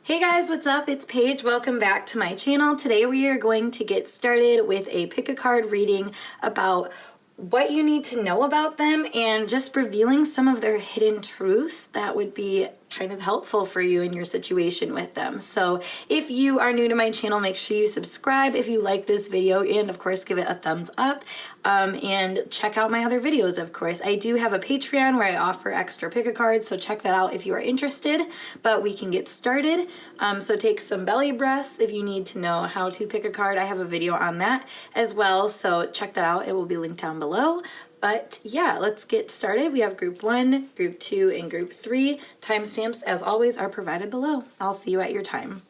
Hey guys, what's up? It's Paige. Welcome back to my channel. Today we are going to get started with a pick a card reading about what you need to know about them and just revealing some of their hidden truths that would be kind of helpful for you in your situation with them. So if you are new to my channel, make sure you subscribe if you like this video, and of course give it a thumbs up, and check out my other videos. Of course, I do have a Patreon where I offer extra pick a cards, so check that out if you are interested. But we can get started. So take some belly breaths if you need to know how to pick a card. I have a video on that as well, so check that out. It will be linked down below. But yeah, let's get started. We have group 1, group 2, and group 3. Timestamps, as always, are provided below. I'll see you at your time.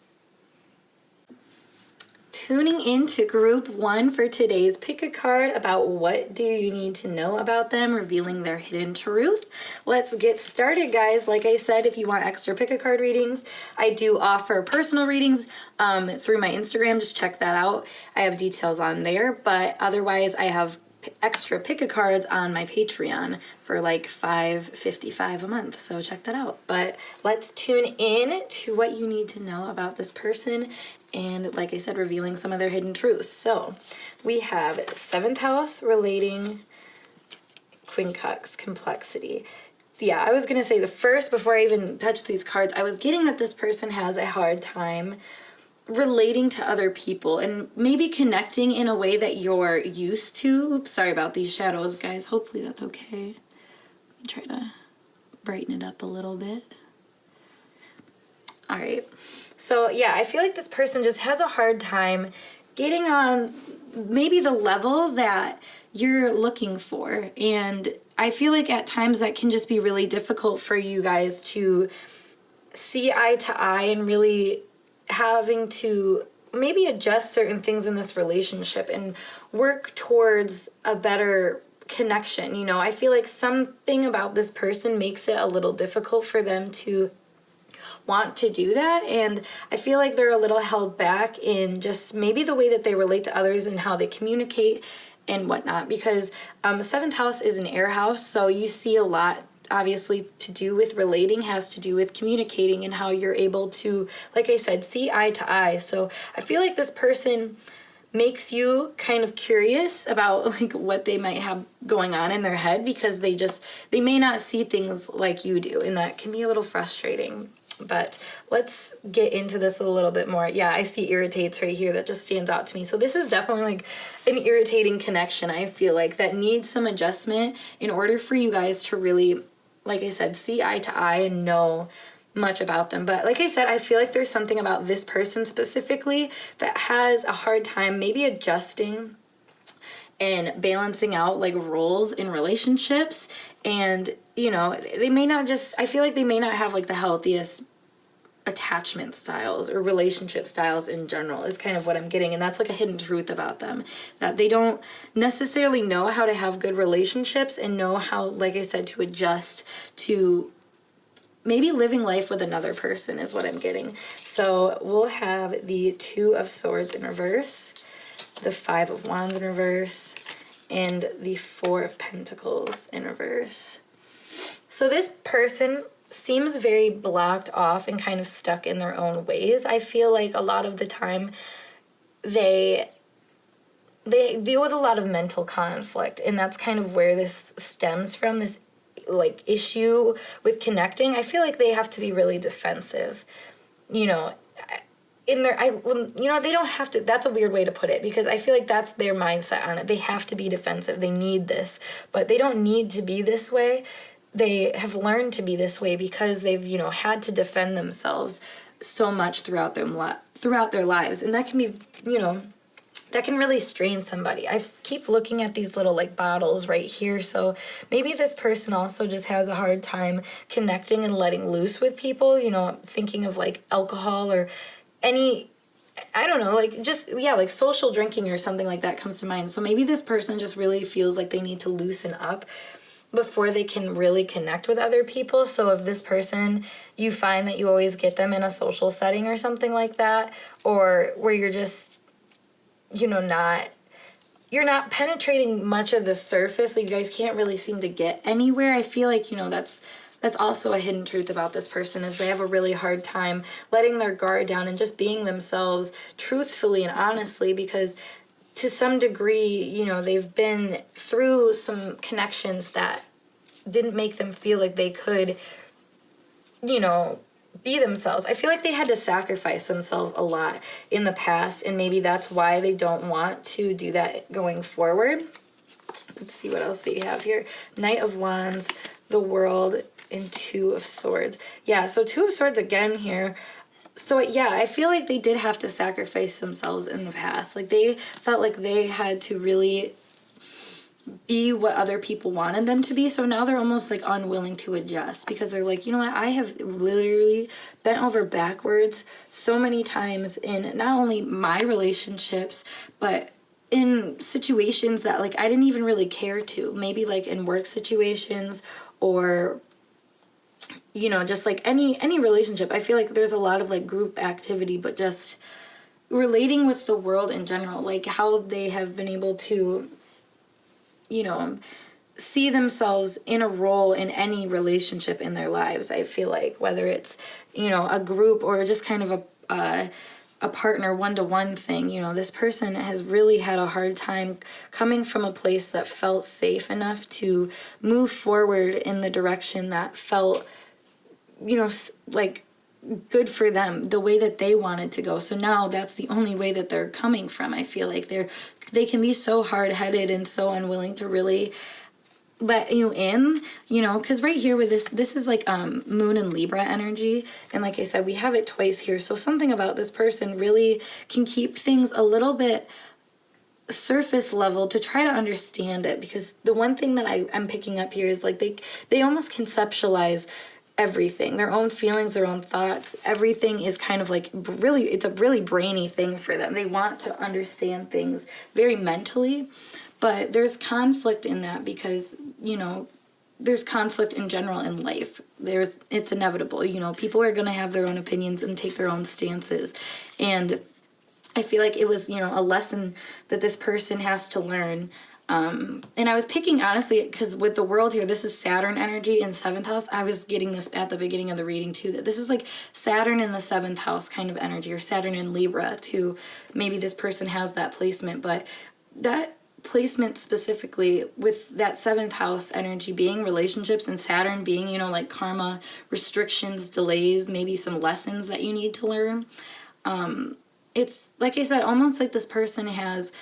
Tuning into group 1 for today's pick a card about what do you need to know about them, revealing their hidden truth. Let's get started, guys. Like I said, if you want extra pick a card readings, I do offer personal readings through my Instagram. Just check that out. I have details on there, but otherwise I have extra pick a cards on my Patreon for like $5.55 a month, so check that out. But let's tune in to what you need to know about this person, and like I said, revealing some of their hidden truths. So we have 7th house relating, quincux, complexity. So yeah, I was gonna say before I even touch these cards, I was getting that this person has a hard time relating to other people and maybe connecting in a way that you're used to. Oops, sorry about these shadows, guys. Hopefully that's okay. Let me try to brighten it up a little bit. All right. So yeah, I feel like this person just has a hard time getting on maybe the level that you're looking for. And I feel like at times that can just be really difficult for you guys to see eye to eye and really having to maybe adjust certain things in this relationship and work towards a better connection. You know, I feel like something about this person makes it a little difficult for them to want to do that, and I feel like they're a little held back in just maybe the way that they relate to others and how they communicate and whatnot, because 7th house is an air house, so you see a lot obviously to do with relating, has to do with communicating and how you're able to, like I said, see eye to eye. So I feel like this person makes you kind of curious about like what they might have going on in their head, because they may not see things like you do, and that can be a little frustrating. But let's get into this a little bit more. Yeah, I see irritates right here. That just stands out to me. So this is definitely like an irritating connection, I feel like, that needs some adjustment in order for you guys to really, like I said, see eye to eye and know much about them. But like I said, I feel like there's something about this person specifically that has a hard time maybe adjusting and balancing out like roles in relationships. And, you know, they may not just, I feel like they may not have like the healthiest attachment styles or relationship styles in general is kind of what I'm getting. And that's like a hidden truth about them, that they don't necessarily know how to have good relationships and know how, like I said, to adjust to maybe living life with another person is what I'm getting. So we'll have the 2 of Swords in reverse, the 5 of Wands in reverse, and the 4 of Pentacles in reverse. So this person seems very blocked off and kind of stuck in their own ways. I feel like a lot of the time they deal with a lot of mental conflict, and that's kind of where this stems from, this like issue with connecting. I feel like they have to be really defensive, you know, in their, you know, they don't have to, that's a weird way to put it, because I feel like that's their mindset on it. They have to be defensive. They need this, but they don't need to be this way. They have learned to be this way because they've, you know, had to defend themselves so much throughout their lives. And that can be, you know, that can really strain somebody. I keep looking at these little like bottles right here. So maybe this person also just has a hard time connecting and letting loose with people, you know, thinking of like alcohol or any, I don't know, like just, yeah, like social drinking or something like that comes to mind. So maybe this person just really feels like they need to loosen up before they can really connect with other people. So if this person, you find that you always get them in a social setting or something like that, or where you're just, you know, you're not penetrating much of the surface, like you guys can't really seem to get anywhere. I feel like, you know, that's that's also a hidden truth about this person, is they have a really hard time letting their guard down and just being themselves truthfully and honestly, because to some degree, you know, they've been through some connections that didn't make them feel like they could, you know, be themselves. I feel like they had to sacrifice themselves a lot in the past, and maybe that's why they don't want to do that going forward. Let's see what else we have here. Knight of Wands, the World, and Two of Swords. Yeah, so Two of Swords again here. So yeah, I feel like they did have to sacrifice themselves in the past. Like they felt like they had to really be what other people wanted them to be. So now they're almost like unwilling to adjust, because they're like, you know what, I have literally bent over backwards so many times in not only my relationships, but in situations that like I didn't even really care to. Maybe like in work situations, or you know, just like any relationship. I feel like there's a lot of like group activity, but just relating with the world in general, like how they have been able to, you know, see themselves in a role in any relationship in their lives. I feel like whether it's, you know, a group or just kind of a partner one-to-one thing, you know, this person has really had a hard time coming from a place that felt safe enough to move forward in the direction that felt, you know, like good for them, the way that they wanted to go. So now that's the only way that they're coming from. I feel like they can be so hard-headed and so unwilling to really let you in, you know, because right here with this is like Moon and Libra energy, and like I said, we have it twice here. So something about this person really can keep things a little bit surface level to try to understand it, because the one thing that I'm picking up here is like they almost conceptualize everything, their own feelings, their own thoughts, everything is kind of like really, it's a really brainy thing for them. They want to understand things very mentally, but there's conflict in that because, you know, there's conflict in general in life. It's inevitable, you know, people are going to have their own opinions and take their own stances. And I feel like it was, you know, a lesson that this person has to learn. And I was picking, honestly, because with the World here, this is Saturn energy in 7th house. I was getting this at the beginning of the reading too, that this is like Saturn in the 7th house kind of energy, or Saturn in Libra too. Maybe this person has that placement, but that placement specifically with that 7th house energy being relationships, and Saturn being, you know, like karma, restrictions, delays, maybe some lessons that you need to learn. It's like I said, almost like this person has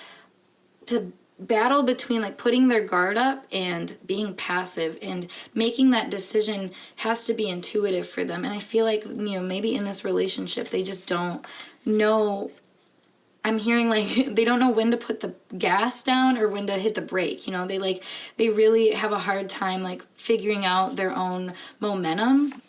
to battle between like putting their guard up and being passive, and making that decision has to be intuitive for them. And I feel like, you know, maybe in this relationship they just don't know. I'm hearing like they don't know when to put the gas down or when to hit the brake, you know. They really have a hard time like figuring out their own momentum,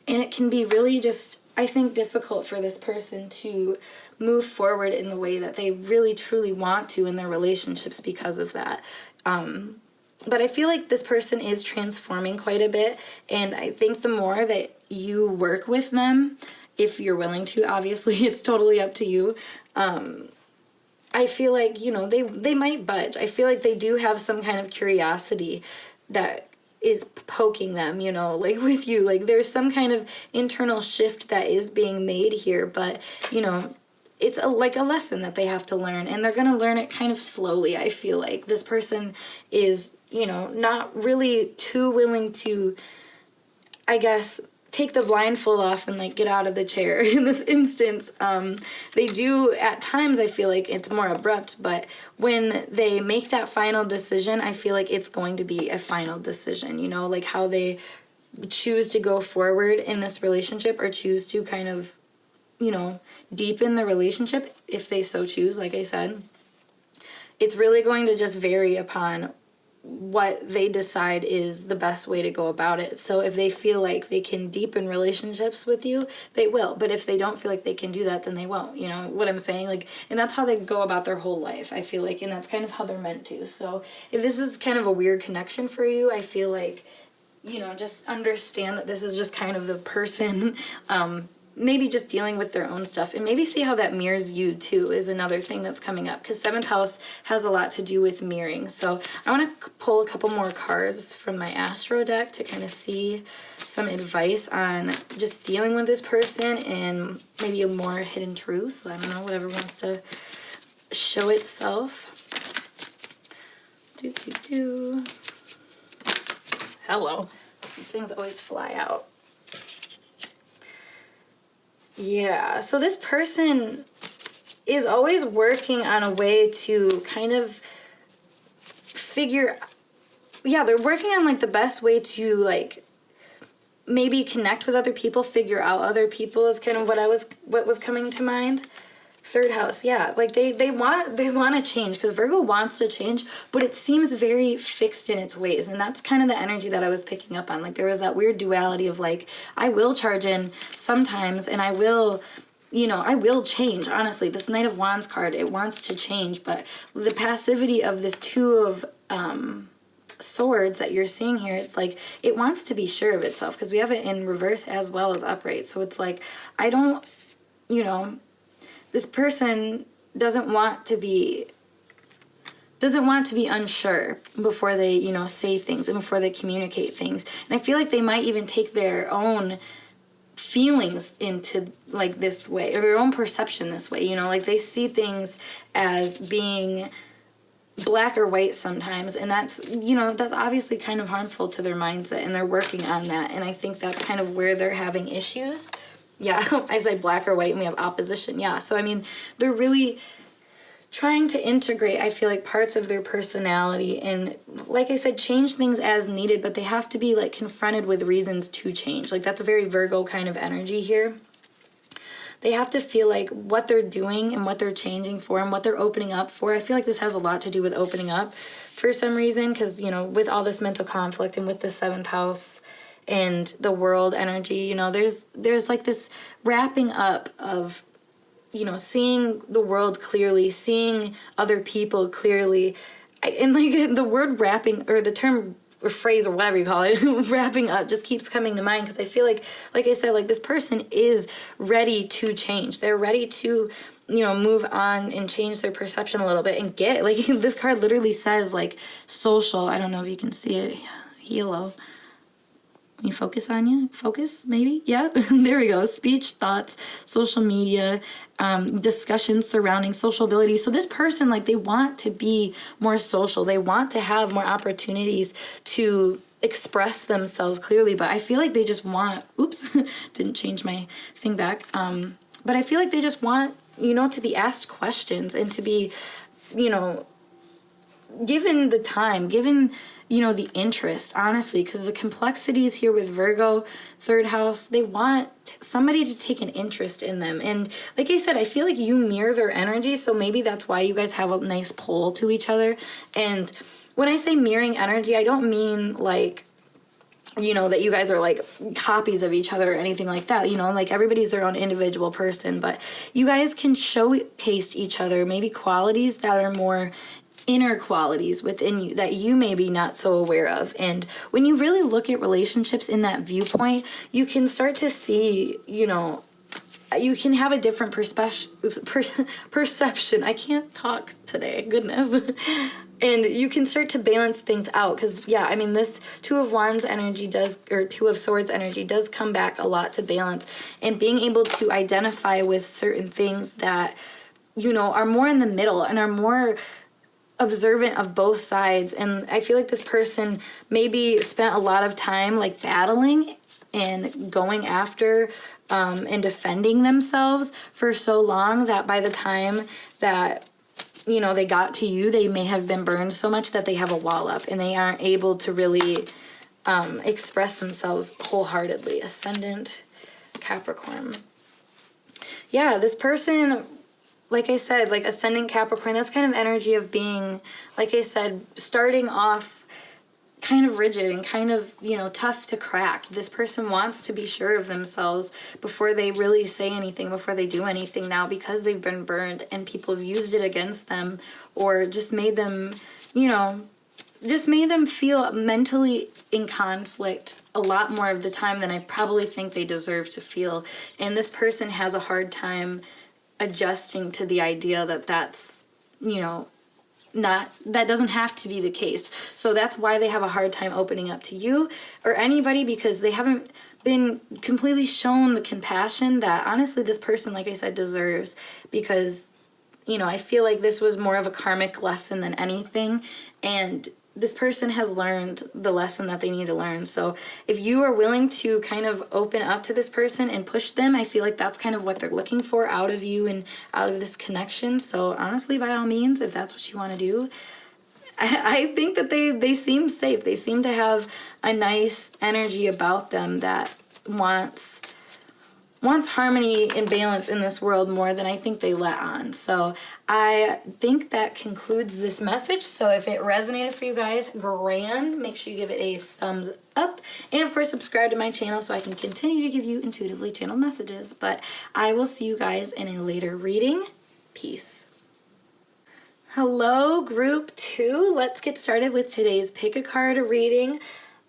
and it can be really just, I think, difficult for this person to move forward in the way that they really truly want to in their relationships because of that. But I feel like this person is transforming quite a bit, and I think the more that you work with them, if you're willing to, obviously it's totally up to you, I feel like, you know, they might budge. I feel like they do have some kind of curiosity that is poking them, you know, like with you, like there's some kind of internal shift that is being made here, but, you know, it's like a lesson that they have to learn, and they're going to learn it kind of slowly. I feel like this person is, you know, not really too willing to, I guess, take the blindfold off and like get out of the chair in this instance. They do at times, I feel like it's more abrupt, but when they make that final decision, I feel like it's going to be a final decision, you know, like how they choose to go forward in this relationship, or choose to kind of, you know, deepen the relationship if they so choose. Like I said, it's really going to just vary upon what they decide is the best way to go about it. So if they feel like they can deepen relationships with you, they will. But if they don't feel like they can do that, then they won't. You know what I'm saying? Like, and that's how they go about their whole life, I feel like, and that's kind of how they're meant to. So if this is kind of a weird connection for you, I feel like, you know, just understand that this is just kind of the person maybe just dealing with their own stuff, and maybe see how that mirrors you too is another thing that's coming up, because 7th house has a lot to do with mirroring. So I want to pull a couple more cards from my Astro deck to kind of see some advice on just dealing with this person and maybe a more hidden truths. I don't know, whatever wants to show itself. Hello. These things always fly out. Yeah, so this person is always working on a way to kind of figure, yeah, they're working on like the best way to like maybe connect with other people, figure out other people is kind of what was coming to mind. 3rd house, yeah, like they want to change, because Virgo wants to change, but it seems very fixed in its ways, and that's kind of the energy that I was picking up on. Like there was that weird duality of like, I will charge in sometimes, and I will, you know, I will change. Honestly, this Knight of Wands card, it wants to change, but the passivity of this 2 of Swords that you're seeing here, it's like it wants to be sure of itself, because we have it in reverse as well as upright. So it's like, I don't, you know, this person doesn't want to be unsure before they, you know, say things and before they communicate things. And I feel like they might even take their own feelings into like this way, or their own perception this way, you know, like they see things as being black or white sometimes, and that's, you know, that's obviously kind of harmful to their mindset, and they're working on that. And I think that's kind of where they're having issues. Yeah, I said black or white and we have opposition. Yeah, so I mean, they're really trying to integrate, I feel like, parts of their personality, and like I said, change things as needed, but they have to be like confronted with reasons to change. Like that's a very Virgo kind of energy here. They have to feel like what they're doing and what they're changing for and what they're opening up for. I feel like this has a lot to do with opening up for some reason, because, you know, with all this mental conflict and with the 7th house and the world energy, you know, there's like this wrapping up of, you know, seeing the world clearly, seeing other people clearly. And like the word wrapping, or the term or phrase or whatever you call it, wrapping up, just keeps coming to mind, because I feel like I said, like this person is ready to change. They're ready to, you know, move on and change their perception a little bit and get, like, this card literally says like social. I don't know if you can see it. Hello. Let me focus on you. Focus, maybe? Yeah, there we go. Speech, thoughts, social media, discussions surrounding social ability. So this person, like, they want to be more social. They want to have more opportunities to express themselves clearly. But I feel like they just want, oops, didn't change my thing back. But I feel like they just want, you know, to be asked questions and to be, you know, given the time, given, you know, the interest, honestly, because the complexities here with Virgo, 3rd house, they want somebody to take an interest in them. And like I said, I feel like you mirror their energy, so maybe that's why you guys have a nice pull to each other. And when I say mirroring energy, I don't mean like, you know, that you guys are like copies of each other or anything like that. You know, like everybody's their own individual person, but you guys can showcase each other maybe qualities that are more inner qualities within you that you may be not so aware of. And when you really look at relationships in that viewpoint, you can start to see, you know, you can have a different perception. I can't talk today, goodness. And you can start to balance things out, because, yeah, I mean, this 2 of Wands energy does, or 2 of Swords energy does come back a lot to balance, and being able to identify with certain things that, you know, are more in the middle and are more observant of both sides. And I feel like this person maybe spent a lot of time like battling and going after and defending themselves for so long that by the time that, you know, they got to you, they may have been burned so much that they have a wall up and they aren't able to really express themselves wholeheartedly. Ascendant Capricorn. Yeah, this person, like I said, like ascendant Capricorn, that's kind of energy of being, like I said, starting off kind of rigid and kind of, you know, tough to crack. This person wants to be sure of themselves before they really say anything, before they do anything now, because they've been burned and people have used it against them or just made them, you know, just made them feel mentally in conflict a lot more of the time than I probably think they deserve to feel. And this person has a hard time adjusting to the idea that that's, that doesn't have to be the case. So that's why they have a hard time opening up to you or anybody, because they haven't been completely shown the compassion that honestly this person, like I said, deserves. Because, I feel like this was more of a karmic lesson than anything. And this person has learned the lesson that they need to learn. So if you are willing to kind of open up to this person and push them, I feel like that's kind of what they're looking for out of you and out of this connection. So honestly, by all means, if that's what you want to do, I think that they seem safe. They seem to have a nice energy about them that wants harmony and balance in this world more than I think they let on. So I think that concludes this message. So if it resonated for you guys, grand. Make sure you give it a thumbs up. And of course, subscribe to my channel so I can continue to give you intuitively channeled messages. But I will see you guys in a later reading. Peace. Hello, group 2. Let's get started with today's pick a card reading.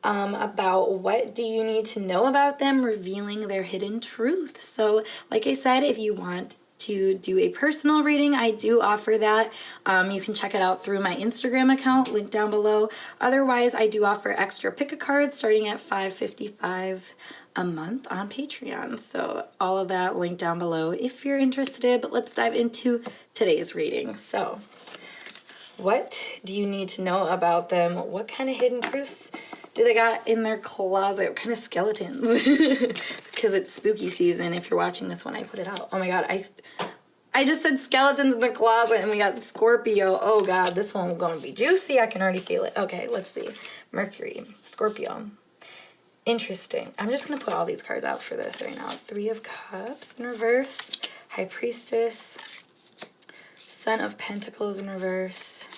About what do you need to know about them, revealing their hidden truth. So like I said, if you want to do a personal reading, I do offer that. You can check it out through my Instagram account, link down below. Otherwise, I do offer extra pick a cards starting at $5.55 a month on Patreon. So all of that linked down below if you're interested. But let's dive into today's reading. So what do you need to know about them? What kind of hidden truths do they got in their closet? What kind of skeletons? Because it's spooky season. If you're watching this when I put it out. Oh my god, I just said skeletons in the closet and we got Scorpio. Oh god, this one is going to be juicy. I can already feel it. Okay, let's see. Mercury, Scorpio. Interesting. I'm just going to put all these cards out for this right now. 3 of Cups in reverse. High Priestess. Son of Pentacles in reverse.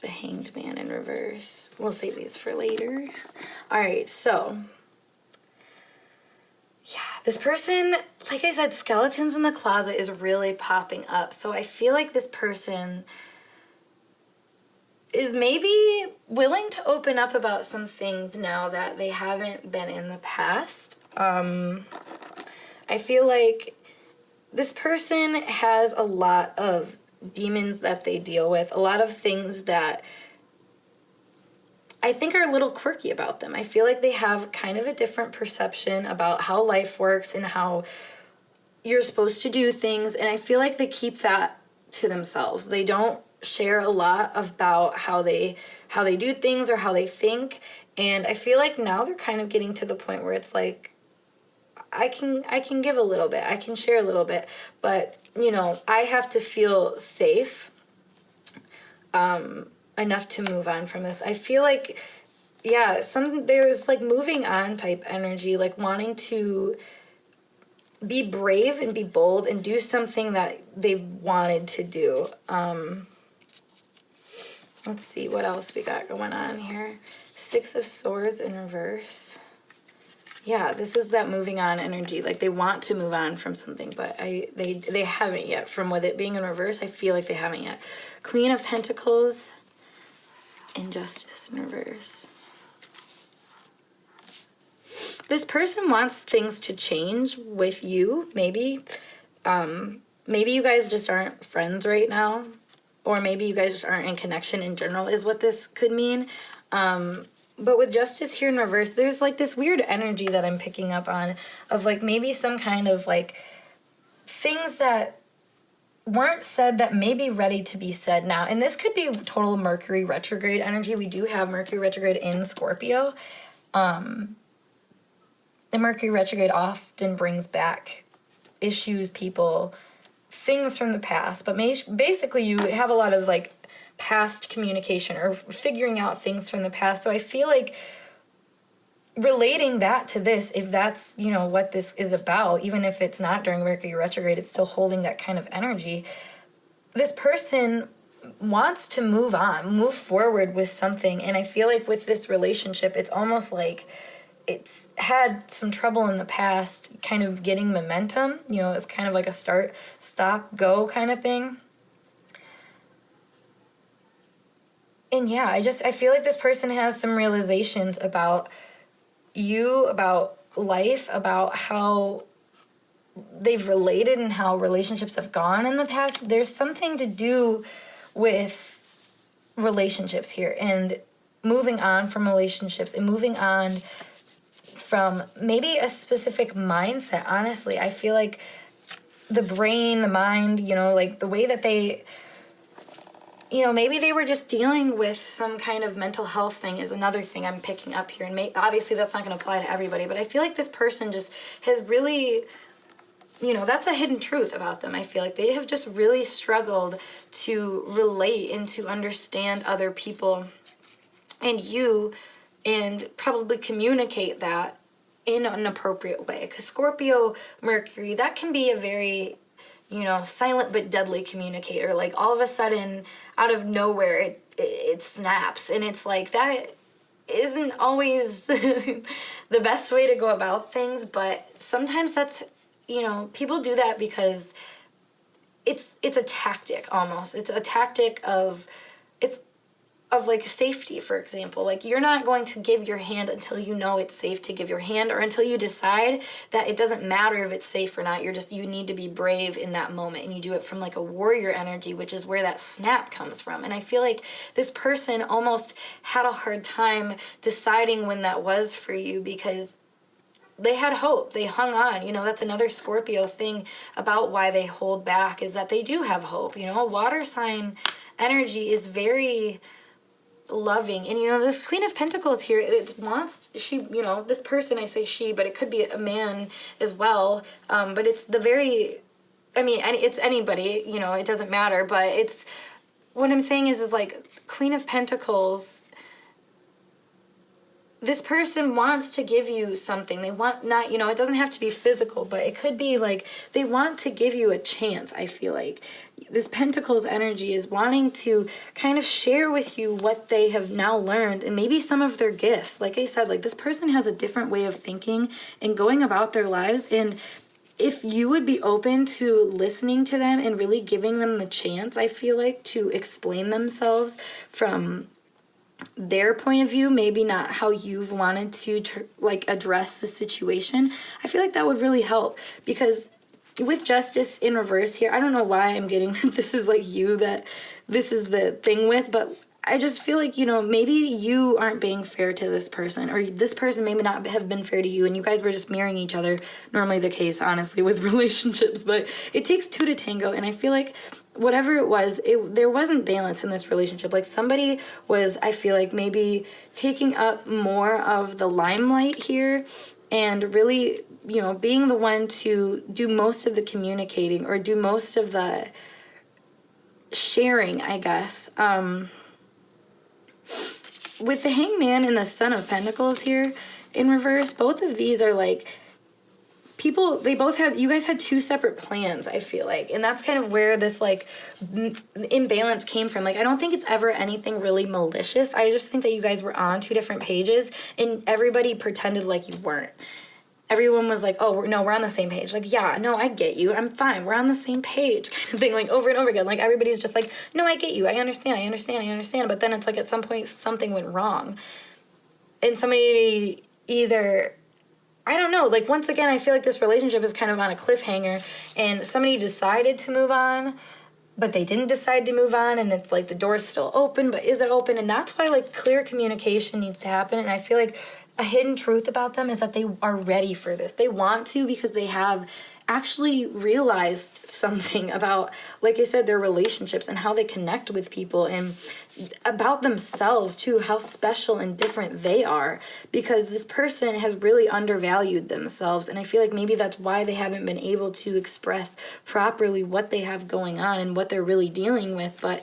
The Hanged Man in reverse. We'll save these for later. Alright, so yeah, this person, like I said, skeletons in the closet is really popping up. So I feel like this person is maybe willing to open up about some things now that they haven't been in the past. I feel like this person has a lot of demons that they deal with, a lot of things that I think are a little quirky about them. I feel like they have kind of a different perception about how life works and how you're supposed to do things, and I feel like they keep that to themselves. They don't share a lot about how they do things or how they think, and I feel like now they're kind of getting to the point where it's like I can give a little bit, I can share a little bit, but I have to feel safe enough to move on from this. I feel like, yeah, there's like moving on type energy, like wanting to be brave and be bold and do something that they've wanted to do. Let's see what else we got going on here. 6 of Swords in reverse. Yeah, this is that moving on energy. Like they want to move on from something, but they haven't yet. From with it being in reverse, I feel like they haven't yet. Queen of Pentacles, Injustice in reverse. This person wants things to change with you, maybe. Maybe you guys just aren't friends right now, or maybe you guys just aren't in connection in general is what this could mean. But with Justice here in reverse, there's like this weird energy that I'm picking up on of like maybe some kind of like things that weren't said that may be ready to be said now. And this could be total Mercury retrograde energy. We do have Mercury retrograde in Scorpio. The Mercury retrograde often brings back issues, people, things from the past. But basically you have a lot of like past communication or figuring out things from the past. So I feel like relating that to this, if that's, what this is about, even if it's not during Mercury retrograde, it's still holding that kind of energy. This person wants to move on, move forward with something. And I feel like with this relationship, it's almost like it's had some trouble in the past kind of getting momentum. It's kind of like a start, stop, go kind of thing. And yeah, I feel like this person has some realizations about you, about life, about how they've related and how relationships have gone in the past. There's something to do with relationships here and moving on from relationships and moving on from maybe a specific mindset. Honestly, I feel like the brain, the mind, like the way that they, maybe they were just dealing with some kind of mental health thing is another thing I'm picking up here. And obviously that's not going to apply to everybody, but I feel like this person just has really, that's a hidden truth about them. I feel like they have just really struggled to relate and to understand other people and you, and probably communicate that in an appropriate way. Because Scorpio Mercury, that can be a very, silent but deadly communicator. Like all of a sudden, out of nowhere, it snaps. And it's like, that isn't always the best way to go about things. But sometimes that's, people do that because it's a tactic almost. It's a tactic of like safety, for example. Like you're not going to give your hand until you know it's safe to give your hand, or until you decide that it doesn't matter if it's safe or not. You need to be brave in that moment, and you do it from like a warrior energy, which is where that snap comes from. And I feel like this person almost had a hard time deciding when that was for you, because they had hope. They hung on. That's another Scorpio thing about why they hold back, is that they do have hope. Water sign energy is very loving. And this Queen of Pentacles here, this person, I say she, but it could be a man as well. But it's it's anybody, it doesn't matter. But it's, what I'm saying is like Queen of Pentacles, this person wants to give you something. They want, not, it doesn't have to be physical, but it could be like they want to give you a chance. I feel like this Pentacles energy is wanting to kind of share with you what they have now learned, and maybe some of their gifts. Like I said, like this person has a different way of thinking and going about their lives. And if you would be open to listening to them and really giving them the chance, I feel like, to explain themselves from their point of view, maybe not how you've wanted to address the situation, I feel like that would really help. Because with Justice in reverse here, I don't know why I'm getting this is like you that this is the thing with, but I just feel like, maybe you aren't being fair to this person, or this person maybe not have been fair to you, and you guys were just mirroring each other. Normally the case, honestly, with relationships, but it takes two to tango. And I feel like whatever it was, there wasn't balance in this relationship. Like somebody was, I feel like, maybe taking up more of the limelight here, and really, being the one to do most of the communicating, or do most of the sharing, I guess. With the Hangman and the Son of Pentacles here in reverse, both of these are like people, you guys had two separate plans, I feel like. And that's kind of where this like imbalance came from. Like, I don't think it's ever anything really malicious. I just think that you guys were on two different pages, and everybody pretended like you weren't. Everyone was like, oh, no, we're on the same page. Like, yeah, no, I get you. I'm fine. We're on the same page, kind of thing, like over and over again. Like, everybody's just like, no, I get you. I understand. But then it's like at some point something went wrong. And somebody either, I don't know, like once again, I feel like this relationship is kind of on a cliffhanger, and somebody decided to move on, but they didn't decide to move on, and it's like the door's still open, but is it open? And that's why like clear communication needs to happen. And I feel like a hidden truth about them is that they are ready for this. They want to, because they have actually realized something about, like I said, their relationships and how they connect with people, and about themselves too, how special and different they are, because this person has really undervalued themselves. And I feel like maybe that's why they haven't been able to express properly what they have going on and what they're really dealing with. But,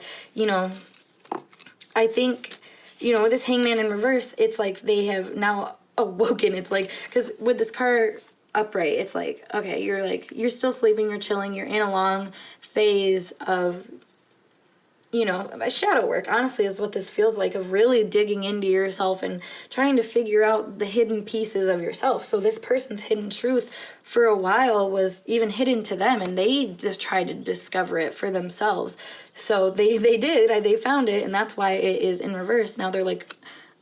I think, with this Hangman in reverse, it's like they have now awoken. It's like, because with this card upright, it's like, okay, you're still sleeping, you're chilling, you're in a long phase of, shadow work, honestly, is what this feels like, of really digging into yourself and trying to figure out the hidden pieces of yourself. So this person's hidden truth for a while was even hidden to them, and they just tried to discover it for themselves. So they found it, and that's why it is in reverse. Now they're like,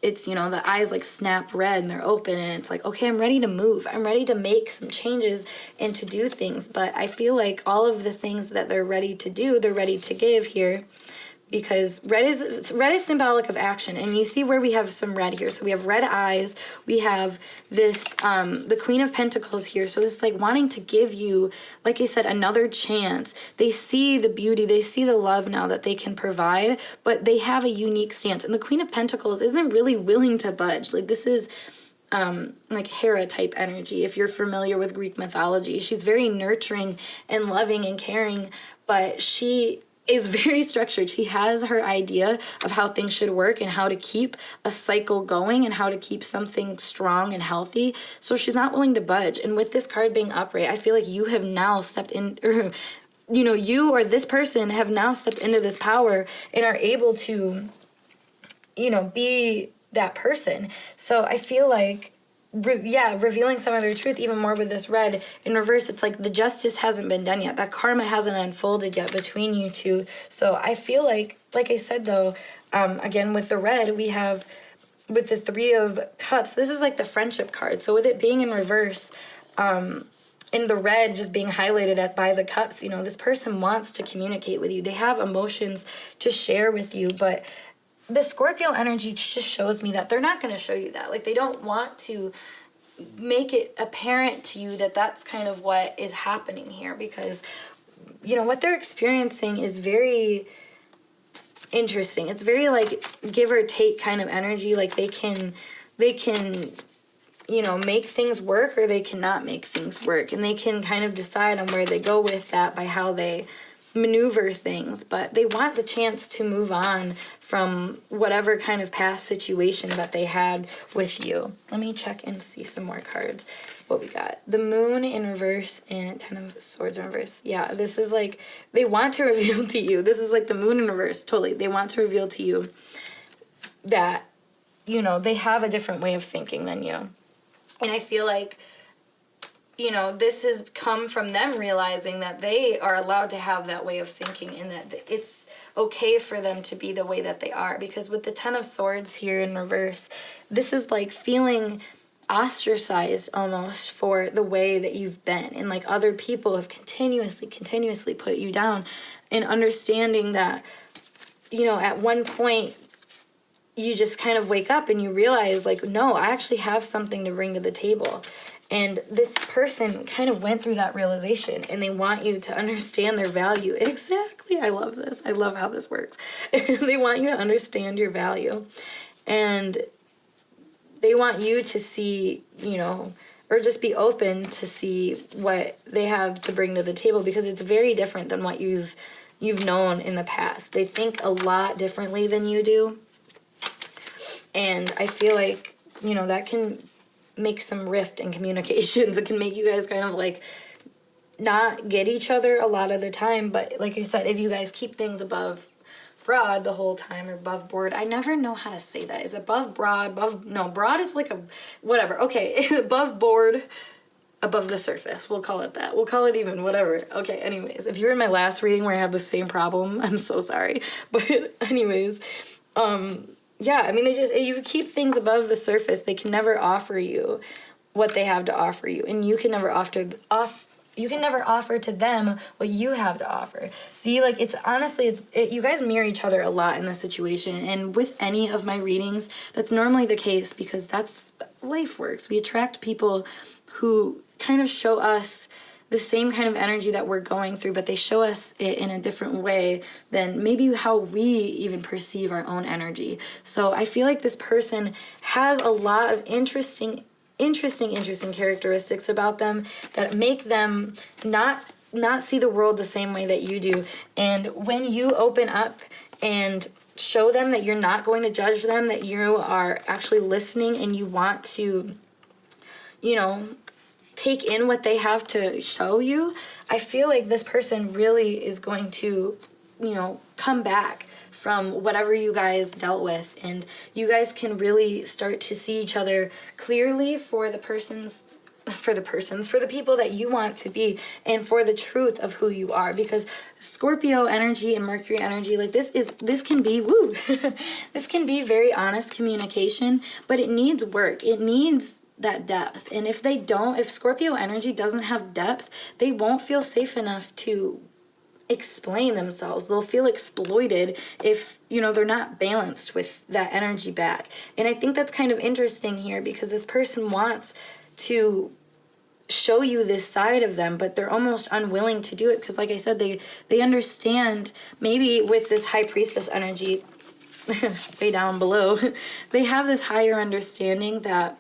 it's, the eyes like snap red and they're open, and it's like, okay, I'm ready to move. I'm ready to make some changes and to do things. But I feel like all of the things that they're ready to do, they're ready to give here, because red is symbolic of action. And you see where we have some red here. So we have red eyes. We have this, the Queen of Pentacles here. So this is like wanting to give you, like I said, another chance. They see the beauty. They see the love now that they can provide, but they have a unique stance. And the Queen of Pentacles isn't really willing to budge. Like this is like Hera type energy. If you're familiar with Greek mythology, she's very nurturing and loving and caring, but she is very structured. She has her idea of how things should work and how to keep a cycle going and how to keep something strong and healthy. So she's not willing to budge. And with this card being upright, I feel like you have now stepped in, or you or this person have now stepped into this power and are able to, be that person. So I feel like revealing some of their truth even more with this red. In reverse, it's like the justice hasn't been done yet. That karma hasn't unfolded yet between you two. So I feel like I said though, again with the red, we have with the Three of Cups, this is like the friendship card. So with it being in reverse, in the red just being highlighted by the cups, this person wants to communicate with you. They have emotions to share with you, but the Scorpio energy just shows me that they're not going to show you that. Like, they don't want to make it apparent to you that that's kind of what is happening here, because, what they're experiencing is very interesting. It's very like give or take kind of energy. Like they can, make things work, or they cannot make things work. And they can kind of decide on where they go with that by how they maneuver things, but they want the chance to move on from whatever kind of past situation that they had with you. Let me check and see some more cards. What we got? The Moon in reverse and Ten of Swords in reverse. Yeah, this is like, they want to reveal to you. This is like the Moon in reverse, totally. They want to reveal to you that, they have a different way of thinking than you. And I feel like, this has come from them realizing that they are allowed to have that way of thinking, and that it's okay for them to be the way that they are. Because with the Ten of Swords here in reverse, this is like feeling ostracized almost for the way that you've been. And like other people have continuously put you down, and understanding that, at one point you just kind of wake up and you realize like, no, I actually have something to bring to the table. And this person kind of went through that realization, and they want you to understand their value. Exactly. I love this. I love how this works. They want you to understand your value, and they want you to see, or just be open to see what they have to bring to the table, because it's very different than what you've known in the past. They think a lot differently than you do. And I feel like, that can make some rift in communications. It can make you guys kind of like not get each other a lot of the time. But like I said, if you guys keep things above broad the whole time, or above board, I never know how to say that. Is it above broad? Broad is like a whatever. Okay, above board, above the surface. We'll call it that. We'll call it even, whatever. Okay, anyways, if you're in my last reading where I had the same problem, I'm so sorry. But anyways, yeah, I mean, you keep things above the surface. They can never offer you what they have to offer you, and you can never offer to them what you have to offer. See, like, it's honestly, you guys mirror each other a lot in this situation, and with any of my readings, that's normally the case, because that's life works. We attract people who kind of show us the same kind of energy that we're going through, but they show us it in a different way than maybe how we even perceive our own energy. So I feel like this person has a lot of interesting characteristics about them that make them not see the world the same way that you do. And when you open up and show them that you're not going to judge them, that you are actually listening and you want to, take in what they have to show you, I feel like this person really is going to come back from whatever you guys dealt with, and you guys can really start to see each other clearly for the people that you want to be, and for the truth of who you are. Because Scorpio energy and Mercury energy, like this can be this can be very honest communication, but it needs work. It needs that depth. And if Scorpio energy doesn't have depth, they won't feel safe enough to explain themselves. They'll feel exploited if they're not balanced with that energy back. And I think that's kind of interesting here, because this person wants to show you this side of them, but they're almost unwilling to do it, because like I said, they understand, maybe with this High Priestess energy way down below, they have this higher understanding that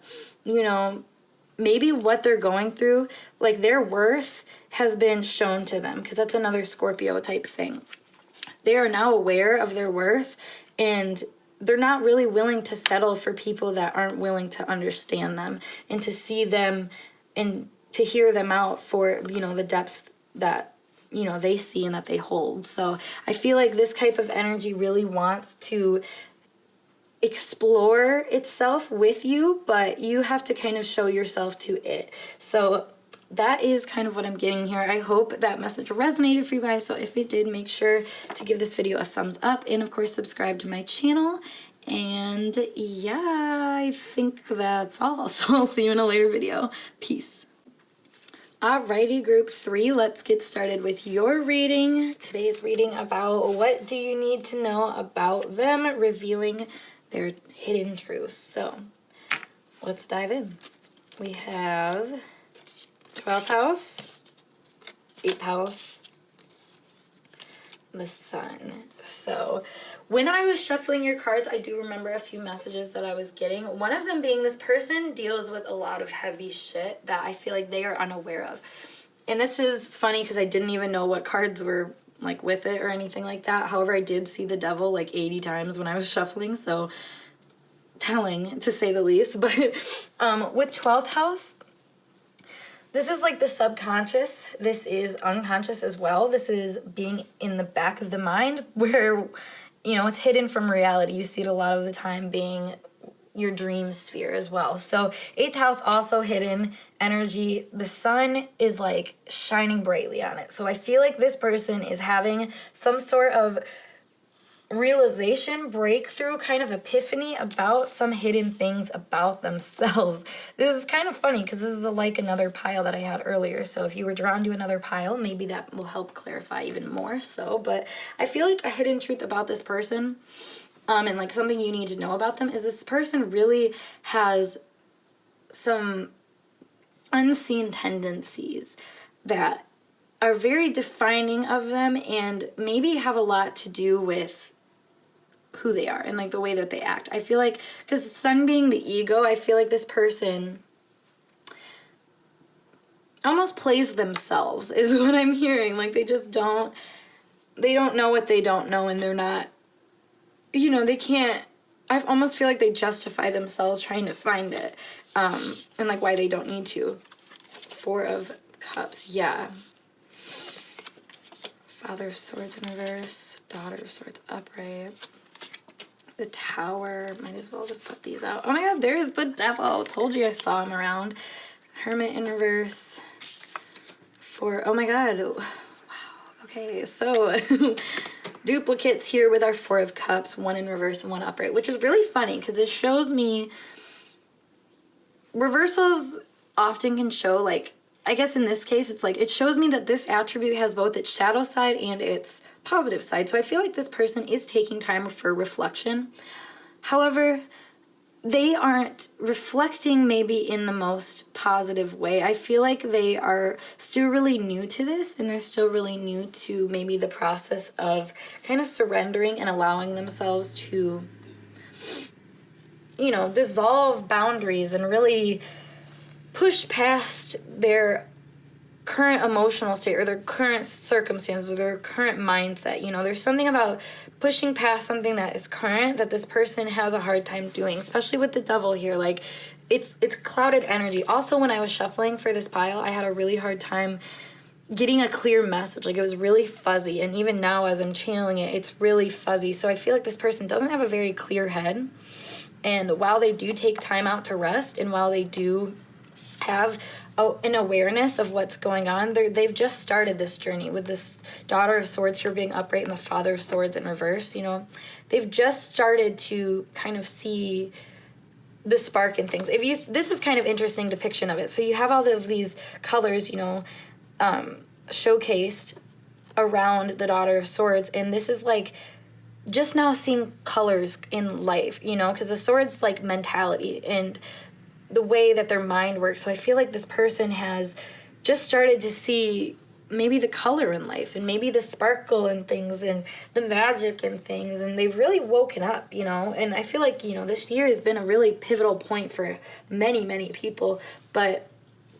maybe what they're going through, like their worth has been shown to them, because that's another Scorpio type thing. They are now aware of their worth, and they're not really willing to settle for people that aren't willing to understand them and to see them and to hear them out for, the depths that, they see and that they hold. So I feel like this type of energy really wants to explore itself with you, but you have to kind of show yourself to it. So that is kind of what I'm getting here. I hope that message resonated for you guys. So if it did, make sure to give this video a thumbs up, and of course subscribe to my channel. And yeah, I think that's all. So I'll see you in a later video. Peace. Alrighty, group 3, let's get started with your reading. Today's reading about what do you need to know about them, revealing their hidden truths. So let's dive in. We have 12th house, 8th house, the Sun. So when I was shuffling your cards, I do remember a few messages that I was getting. One of them being, this person deals with a lot of heavy shit that I feel like they are unaware of. And this is funny because I didn't even know what cards were like with it or anything like that. However, I did see the devil like 80 times when I was shuffling, so telling to say the least. But with 12th house, this is like the subconscious. This is unconscious as well. This is being in the back of the mind where, it's hidden from reality. You see it a lot of the time being your dream sphere as well. So 8th house, also hidden energy. The sun is like shining brightly on it. So I feel like this person is having some sort of realization, breakthrough, kind of epiphany about some hidden things about themselves. This is kind of funny because this is like another pile that I had earlier. So if you were drawn to another pile, maybe that will help clarify even more so. But I feel like a hidden truth about this person, and like something you need to know about them, is this person really has some unseen tendencies that are very defining of them, and maybe have a lot to do with who they are and like the way that they act. I feel like, because the sun being the ego, I feel like this person almost plays themselves is what I'm hearing. Like they don't know what they don't know, and they're not, they can't, I almost feel like they justify themselves trying to find it, and like why they don't need to. 4 of Cups, yeah. Father of Swords in reverse, Daughter of Swords upright. The Tower, might as well just put these out. Oh my god, there's the devil. Told you I saw him around. Hermit in reverse. Oh my god. Wow. Okay, so duplicates here with our 4 of Cups, 1 in reverse and 1 upright, which is really funny because it shows me reversals often can show, like, I guess in this case, it's like, it shows me that this attribute has both its shadow side and its positive side. So I feel like this person is taking time for reflection. However, they aren't reflecting maybe in the most positive way. I feel like they are still really new to this, and they're still really new to maybe the process of kind of surrendering and allowing themselves to, dissolve boundaries and really push past their current emotional state or their current circumstances or their current mindset. There's something about pushing past something that is current that this person has a hard time doing, especially with the devil here. Like, it's clouded energy. Also, when I was shuffling for this pile, I had a really hard time getting a clear message. Like, it was really fuzzy, and even now as I'm channeling it, it's really fuzzy. So I feel like this person doesn't have a very clear head, and while they do take time out to rest, and while they do have an awareness of what's going on, they've just started this journey with this Daughter of Swords here being upright and the Father of Swords in reverse. They've just started to kind of see the spark in things. This is kind of interesting depiction of it. So you have all of these colors, showcased around the Daughter of Swords, and this is like just now seeing colors in life, because the sword's like mentality and the way that their mind works. So I feel like this person has just started to see maybe the color in life, and maybe the sparkle in things, and the magic in things, and they've really woken up, and I feel like, this year has been a really pivotal point for many, many people, but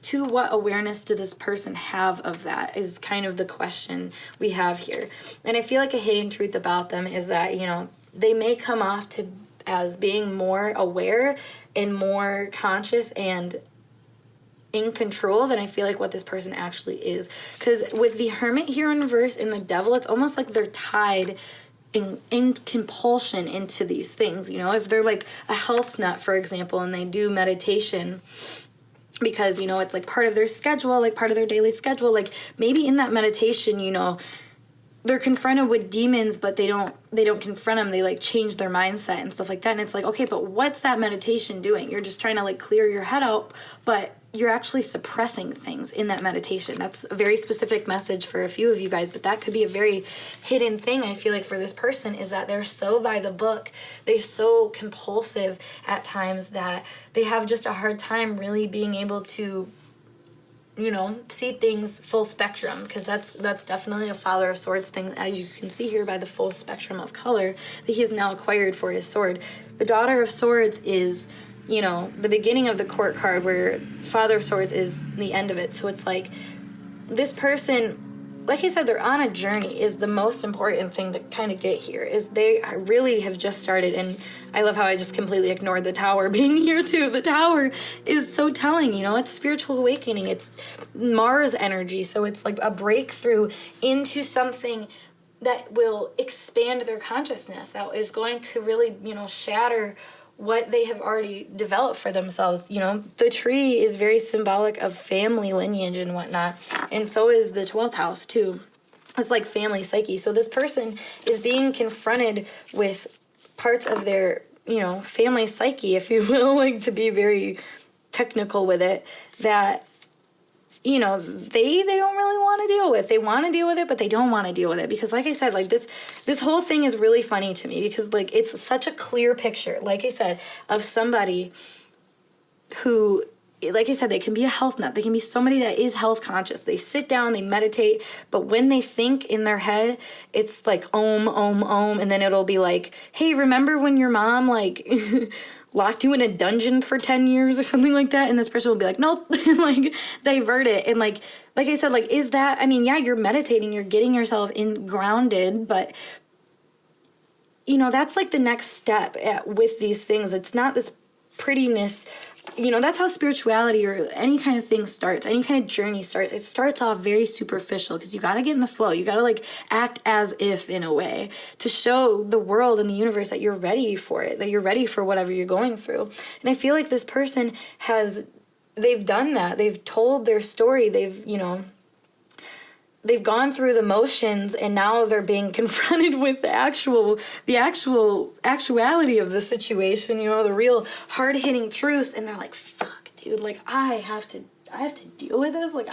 to what awareness did this person have of that is kind of the question we have here. And I feel like a hidden truth about them is that, they may come off as being more aware and more conscious and in control than I feel like what this person actually is. Because with the Hermit here in reverse and the Devil, it's almost like they're tied in compulsion into these things. If they're like a health nut, for example, and they do meditation because, it's like part of their schedule, like part of their daily schedule, like maybe in that meditation, they're confronted with demons, but they don't confront them. They like change their mindset and stuff like that. And it's like, okay, but what's that meditation doing? You're just trying to like clear your head out, but you're actually suppressing things in that meditation. That's a very specific message for a few of you guys, but that could be a very hidden thing, I feel like, for this person, is that they're so by the book, they're so compulsive at times that they have just a hard time really being able to, see things full spectrum, because that's definitely a Father of Swords thing, as you can see here by the full spectrum of color that he has now acquired for his sword. The Daughter of Swords is, the beginning of the Court card, where Father of Swords is the end of it. So it's like this person, like I said, they're on a journey is the most important thing to kind of get here, is they really have just started. And I love how I just completely ignored the Tower being here too. The Tower is so telling, it's spiritual awakening. It's Mars energy. So it's like a breakthrough into something that will expand their consciousness, that is going to really, shatter what they have already developed for themselves. The tree is very symbolic of family lineage and whatnot, and so is the 12th house too. It's like family psyche. So this person is being confronted with parts of their, family psyche, if you will, like to be very technical with it, that they don't really want to deal with. They want to deal with it, but they don't want to deal with it. Because like I said, like this whole thing is really funny to me, because like it's such a clear picture, like I said, of somebody who, like I said, they can be a health nut. They can be somebody that is health conscious. They sit down, they meditate, but when they think in their head, it's like om, om, om, and then it'll be like, hey, remember when your mom like locked you in a dungeon for 10 years or something like that? And this person will be like, nope, like divert it. And like I said, like, is that, yeah, you're meditating, you're getting yourself grounded, but that's like the next step with these things. It's not this prettiness. That's how spirituality or any kind of thing starts, any kind of journey starts. It starts off very superficial, because you got to get in the flow. You got to like act as if, in a way, to show the world and the universe that you're ready for it, that you're ready for whatever you're going through. And I feel like this person they've done that. They've told their story. They've gone through the motions, and now they're being confronted with the actuality of the situation, the real hard-hitting truths, and they're like, fuck, dude, like I have to deal with this, like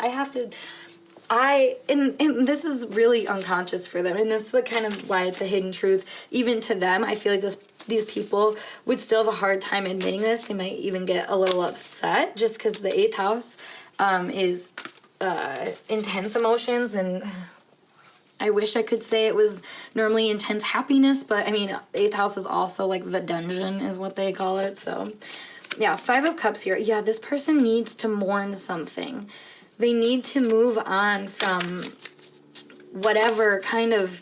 and this is really unconscious for them, and this is the kind of why it's a hidden truth. Even to them, I feel like these people would still have a hard time admitting this. They might even get a little upset, just because the 8th house is intense emotions, and I wish I could say it was normally intense happiness, but 8th house is also like the dungeon is what they call it. So yeah, 5 of Cups here. Yeah, this person needs to mourn something. They need to move on from whatever kind of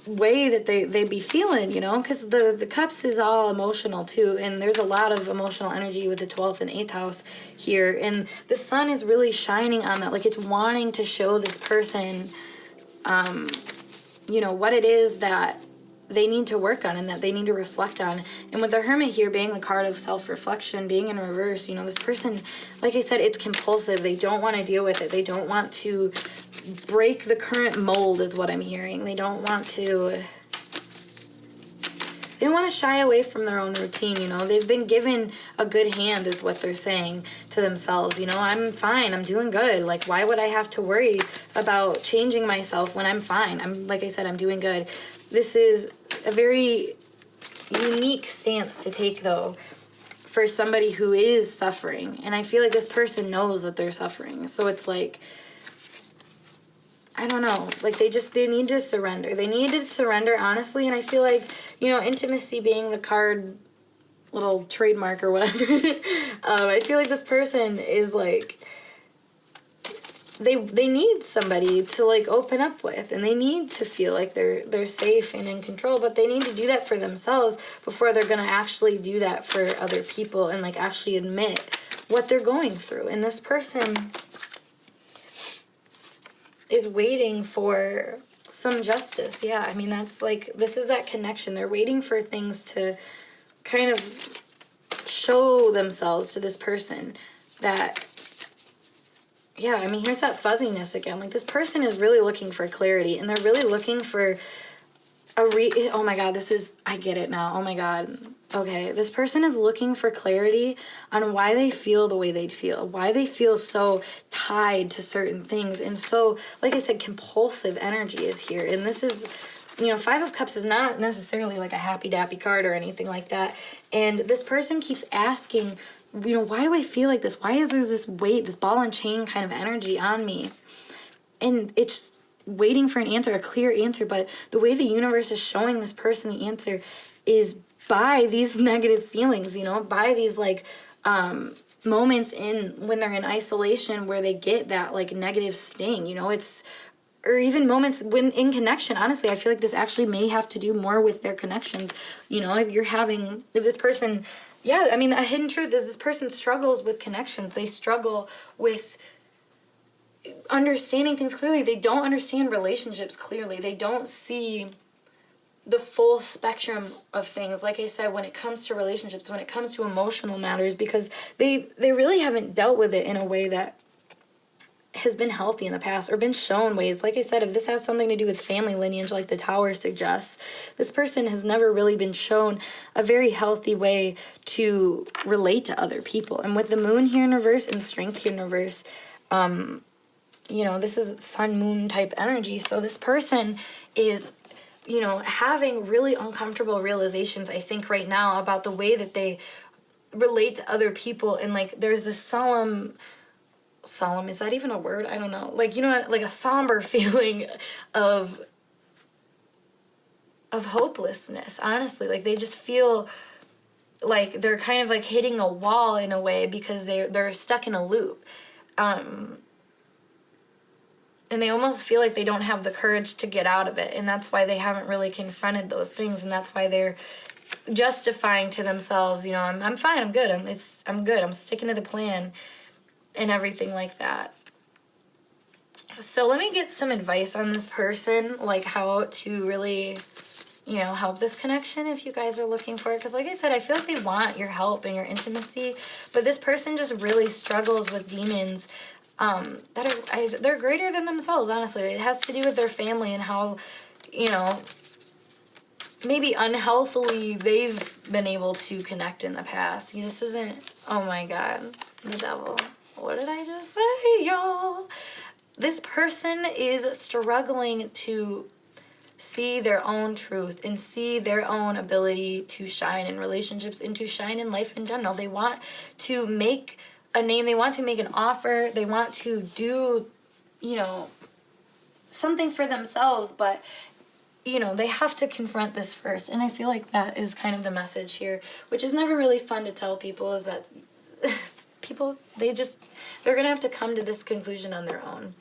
way that they be feeling, you know, because the cups is all emotional too, and there's a lot of emotional energy with the 12th and 8th house here, and the sun is really shining on that. Like, it's wanting to show this person you know, what it is that they need to work on and that they need to reflect on. And with the Hermit here being the card of self-reflection, being in reverse, you know, this person, like I said, it's compulsive. They don't want to deal with it. They don't want to break the current mold is what I'm hearing. They don't want to shy away from their own routine, you know. They've been given a good hand is what they're saying to themselves, you know. I'm fine, I'm doing good. Like, why would I have to worry about changing myself when I'm fine? Like I said, I'm doing good. This is a very unique stance to take, though, for somebody who is suffering. And I feel like this person knows that they're suffering. So it's like, I don't know, like they need to surrender. They need to surrender, honestly. And I feel like, you know, intimacy being the card little trademark or whatever, I feel like this person is like, they need somebody to like open up with, and they need to feel like they're safe and in control, but they need to do that for themselves before they're gonna actually do that for other people and like actually admit what they're going through. And this person is waiting for some justice. Yeah, I mean, that's like, this is that connection. They're waiting for things to kind of show themselves to this person that, yeah, I mean, here's that fuzziness again. Like, this person is really looking for clarity, and they're really looking for oh my God, I get it now. Oh my God. Okay, this person is looking for clarity on why they feel the way they feel, why they feel so tied to certain things, and so, like I said, compulsive energy is here. And this is, you know, 5 of Cups is not necessarily like a happy-dappy card or anything like that. And this person keeps asking, you know, why do I feel like this? Why is there this weight, this ball and chain kind of energy on me? And it's waiting for an answer, a clear answer, but the way the universe is showing this person the answer is by these negative feelings, you know, by these like moments when they're in isolation where they get that like negative sting, you know. It's, or even moments when in connection. Honestly, I feel like this actually may have to do more with their connections, you know. If this person, yeah, I mean, a hidden truth is this person struggles with connections. They struggle with understanding things clearly. They don't understand relationships clearly. They don't see the full spectrum of things, like I said, when it comes to relationships, when it comes to emotional matters, because they really haven't dealt with it in a way that has been healthy in the past or been shown ways. Like I said, if this has something to do with family lineage, like the Tower suggests, this person has never really been shown a very healthy way to relate to other people. And with the Moon here in reverse and Strength here in reverse, you know, this is sun moon type energy. So this person is, you know, having really uncomfortable realizations, I think, right now about the way that they relate to other people. And like, there's this solemn, is that even a word? I don't know. Like, you know, like a somber feeling of hopelessness, honestly. Like, they just feel like they're kind of like hitting a wall in a way because they're stuck in a loop. And they almost feel like they don't have the courage to get out of it. And that's why they haven't really confronted those things. And that's why they're justifying to themselves, you know, I'm fine, I'm good, I'm good, I'm sticking to the plan and everything like that. So let me get some advice on this person, like how to really, you know, help this connection if you guys are looking for it. Because like I said, I feel like they want your help and your intimacy, but this person just really struggles with demons they're greater than themselves, honestly. It has to do with their family and how, you know, maybe unhealthily they've been able to connect in the past. This isn't, oh my God, the devil. What did I just say, y'all? This person is struggling to see their own truth and see their own ability to shine in relationships and to shine in life in general. They want to make a name, they want to make an offer, they want to do, you know, something for themselves, but, you know, they have to confront this first. And I feel like that is kind of the message here, which is never really fun to tell people, is that people, they're gonna have to come to this conclusion on their own.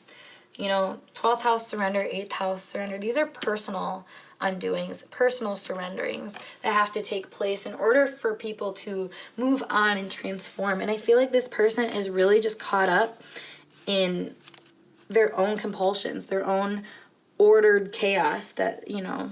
You know, 12th house surrender, 8th house surrender. These are personal undoings, personal surrenderings that have to take place in order for people to move on and transform. And I feel like this person is really just caught up in their own compulsions, their own ordered chaos that, you know,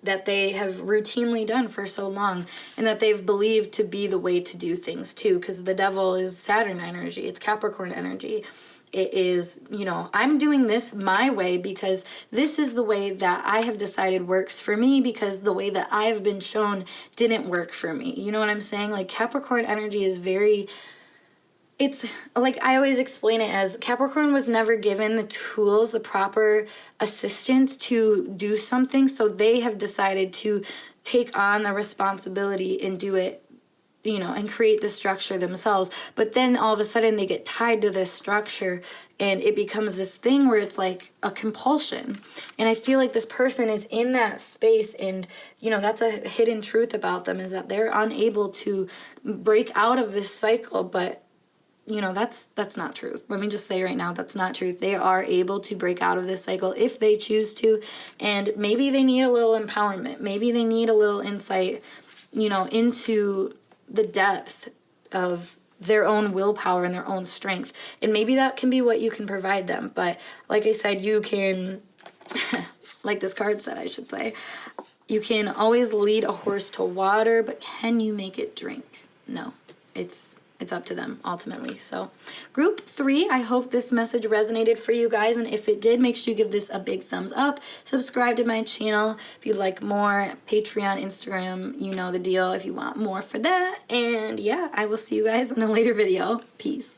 that they have routinely done for so long, and that they've believed to be the way to do things too, because the devil is Saturn energy, it's Capricorn energy. It is, you know, I'm doing this my way because this is the way that I have decided works for me, because the way that I've been shown didn't work for me. You know what I'm saying? Like, Capricorn energy is very, it's like, I always explain it as Capricorn was never given the tools, the proper assistance to do something, so they have decided to take on the responsibility and do it, you know, and create the structure themselves. But then all of a sudden they get tied to this structure, and it becomes this thing where it's like a compulsion. And I feel like this person is in that space, and, you know, that's a hidden truth about them, is that they're unable to break out of this cycle. But you know, that's not truth. Let me just say right now, that's not truth. They are able to break out of this cycle if they choose to, and maybe they need a little empowerment. Maybe they need a little insight, you know, into the depth of their own willpower and their own strength. And maybe that can be what you can provide them. But like I said, you can, like this card said, I should say, you can always lead a horse to water, but can you make it drink? No, it's up to them ultimately. So group 3, I hope this message resonated for you guys, and if it did, make sure you give this a big thumbs up. Subscribe to my channel if you'd like more. Patreon, Instagram, you know the deal if you want more for that. And yeah, I will see you guys in a later video. Peace.